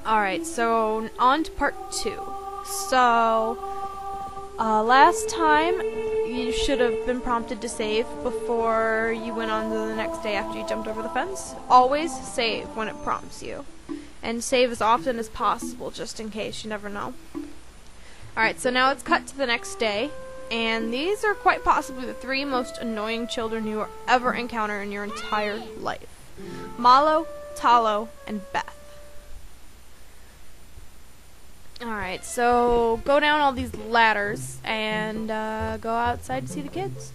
Alright, so on to part 2. So, last time you should have been prompted to save before you went on to the next day after you jumped over the fence. Always save when it prompts you. And save as often as possible, just in case, you never know. Alright, so now it's cut to the next day, and these are quite possibly the 3 most annoying children you will ever encounter in your entire life. Malo, Talo, and Beth. Alright, so go down all these ladders and go outside to see the kids.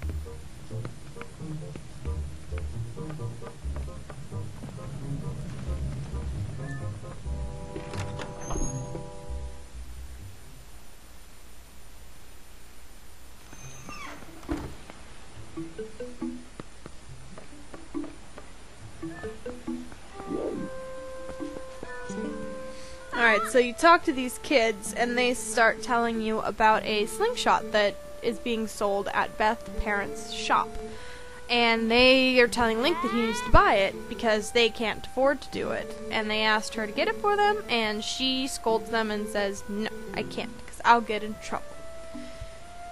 Alright, so you talk to these kids, and they start telling you about a slingshot that is being sold at Beth's parents' shop. And they are telling Link that he needs to buy it, because they can't afford to do it. And they asked her to get it for them, and she scolds them and says, "No, I can't, because I'll get in trouble."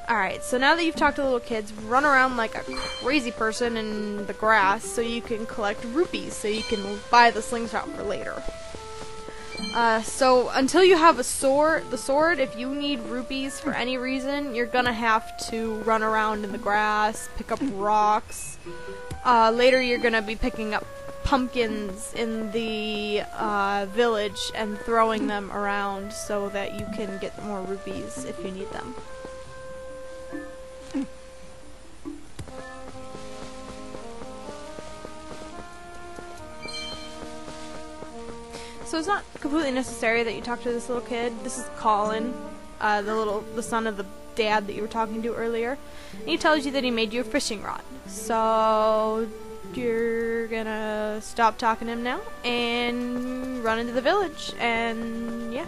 Alright, so now that you've talked to the little kids, run around like a crazy person in the grass so you can collect rupees, so you can buy the slingshot for later. So until you have the sword, if you need rupees for any reason, you're gonna have to run around in the grass, pick up rocks. Later you're gonna be picking up pumpkins in the village and throwing them around so that you can get more rupees if you need them. So it's not completely necessary that you talk to this little kid. This is Colin, the son of the dad that you were talking to earlier. And he tells you that he made you a fishing rod. So you're gonna stop talking to him now and run into the village, and yeah.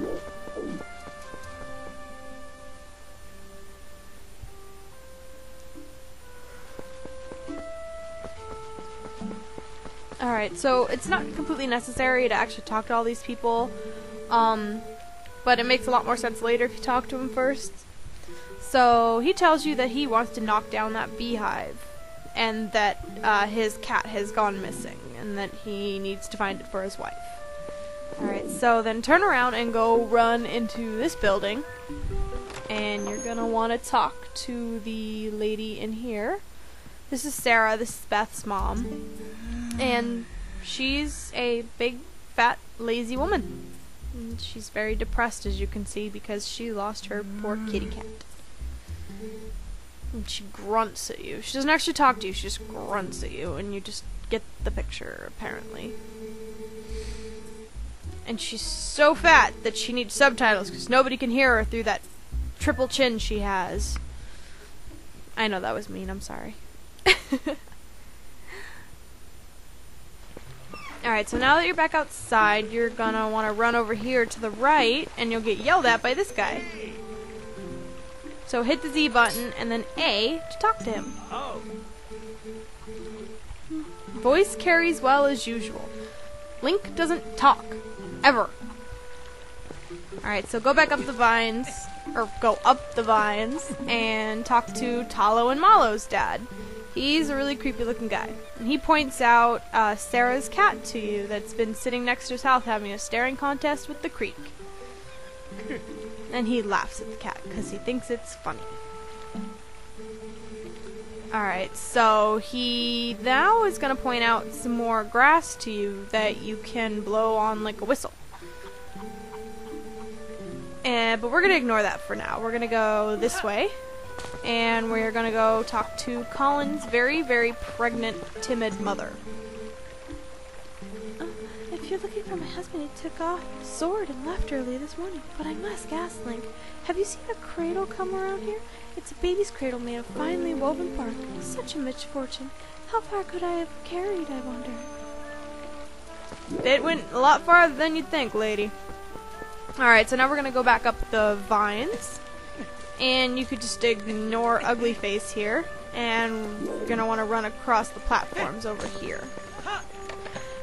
Alright, so it's not completely necessary to actually talk to all these people, but it makes a lot more sense later if you talk to him first. So he tells you that he wants to knock down that beehive, and that his cat has gone missing, and that he needs to find it for his wife. Alright, so then turn around and go run into this building, and you're gonna want to talk to the lady in here. This is Sarah, this is Beth's mom. And she's a big, fat, lazy woman. And she's very depressed, as you can see, because she lost her poor kitty cat. And she grunts at you. She doesn't actually talk to you, she just grunts at you, and you just get the picture, apparently. And she's so fat that she needs subtitles, because nobody can hear her through that triple chin she has. I know that was mean, I'm sorry. Alright, so now that you're back outside, you're gonna want to run over here to the right, and you'll get yelled at by this guy. So hit the Z button, and then A to talk to him. Voice carries well as usual. Link doesn't talk. Ever. Alright, so go back up the vines, or go up the vines, and talk to Talo and Malo's dad. He's a really creepy looking guy. And he points out Sarah's cat to you that's been sitting next to his house having a staring contest with the creek. And he laughs at the cat because he thinks it's funny. Alright, so he now is going to point out some more grass to you that you can blow on like a whistle. But we're going to ignore that for now. We're going to go this way. And we're gonna go talk to Colin's very, very pregnant, timid mother. If you're looking for my husband, he took off his sword and left early this morning. But I must ask, Link, have you seen a cradle come around here? It's a baby's cradle made of finely woven bark. Such a misfortune. How far could I have carried, I wonder? It went a lot farther than you'd think, lady. Alright, so now we're gonna go back up the vines. And you could just ignore Ugly Face here, and you're going to want to run across the platforms over here.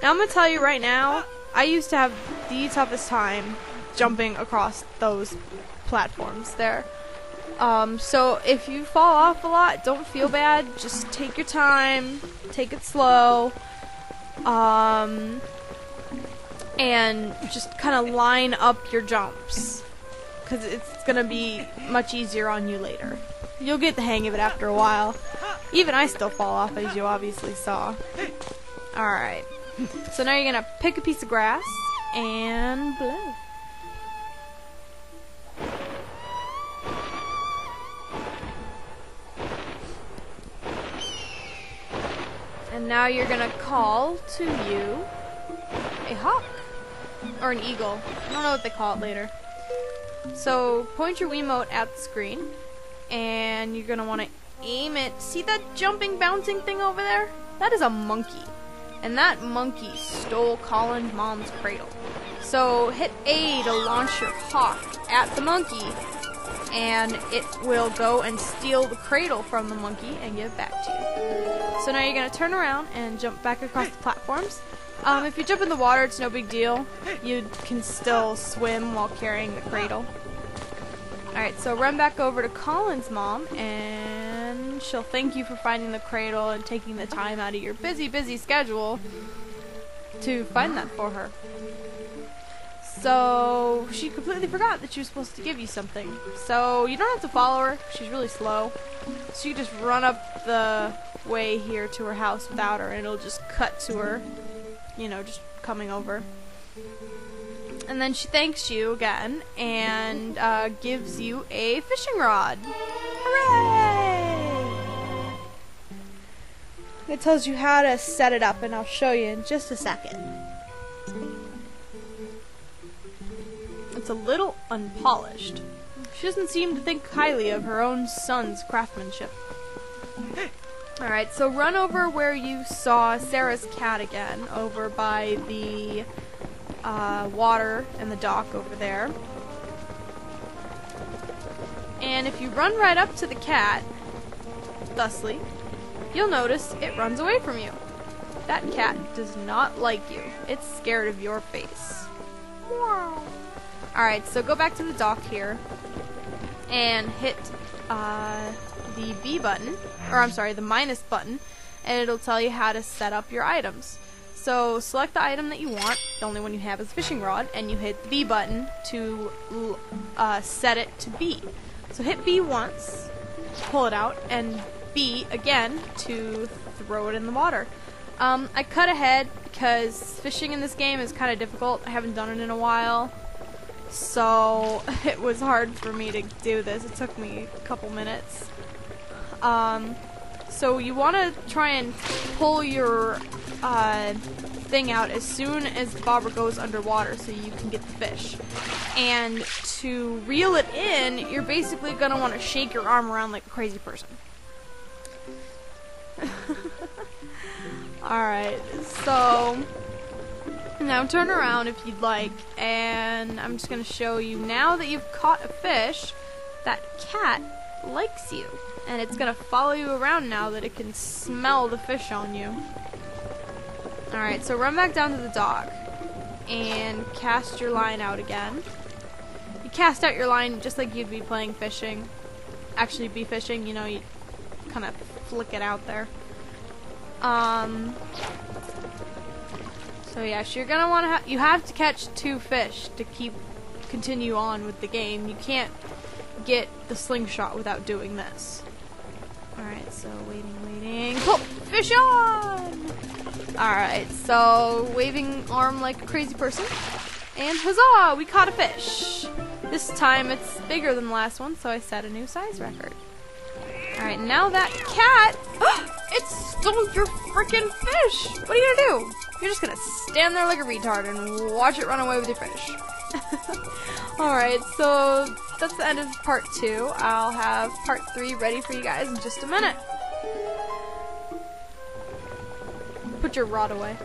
Now I'm going to tell you right now, I used to have the toughest time jumping across those platforms there. So if you fall off a lot, don't feel bad. Just take your time, take it slow, and just kind of line up your jumps, because it's gonna be much easier on you later. You'll get the hang of it after a while. Even I still fall off, as you obviously saw. Alright. So now you're gonna pick a piece of grass and blow. And now you're gonna call to you a hawk. Or an eagle. I don't know what they call it later. So point your Wiimote at the screen, and you're gonna want to aim it. See that jumping, bouncing thing over there? That is a monkey. And that monkey stole Colin's mom's cradle. So hit A to launch your hawk at the monkey, and it will go and steal the cradle from the monkey and give it back to you. So now you're going to turn around and jump back across the platforms. If you jump in the water, it's no big deal. You can still swim while carrying the cradle. Alright, so run back over to Colin's mom, and she'll thank you for finding the cradle and taking the time out of your busy schedule to find that for her. So she completely forgot that she was supposed to give you something. So you don't have to follow her. She's really slow. So you just run up the way here to her house without her, and it'll just cut to her, you know, just coming over. And then she thanks you again and gives you a fishing rod. Hooray! It tells you how to set it up, and I'll show you in just a second. It's a little unpolished. She doesn't seem to think highly of her own son's craftsmanship. Alright, so run over where you saw Sarah's cat again, over by the water and the dock over there. And if you run right up to the cat, thusly, you'll notice it runs away from you. That cat does not like you. It's scared of your face. Alright, so go back to the dock here and hit the B button, or I'm sorry, the minus button, and it'll tell you how to set up your items. So select the item that you want, the only one you have is a fishing rod, and you hit the B button to set it to B. So hit B once, pull it out, and B again to throw it in the water. I cut ahead because fishing in this game is kind of difficult. I haven't done it in a while, so it was hard for me to do this. It took me a couple minutes. So you want to try and pull your thing out as soon as the bobber goes underwater so you can get the fish. And to reel it in, you're basically going to want to shake your arm around like a crazy person. Alright, so now turn around if you'd like, and I'm just going to show you now that you've caught a fish, that cat likes you. And it's going to follow you around now that it can smell the fish on you. Alright, so run back down to the dock and cast your line out again. You cast out your line just like you'd be playing fishing. Actually be fishing, you know, you kind of flick it out there. So yeah, so you're going to want to you have to catch 2 fish to continue on with the game. You can't get the slingshot without doing this. Alright, so waiting. Oh, fish on! Alright, so waving arm like a crazy person. And huzzah! We caught a fish! This time it's bigger than the last one, so I set a new size record. Alright, now that cat... it stole your freaking fish! What are you gonna do? You're just gonna stand there like a retard and watch it run away with your fish. Alright, so that's the end of part 2. I'll have part 3 ready for you guys in just a minute. Put your rod away.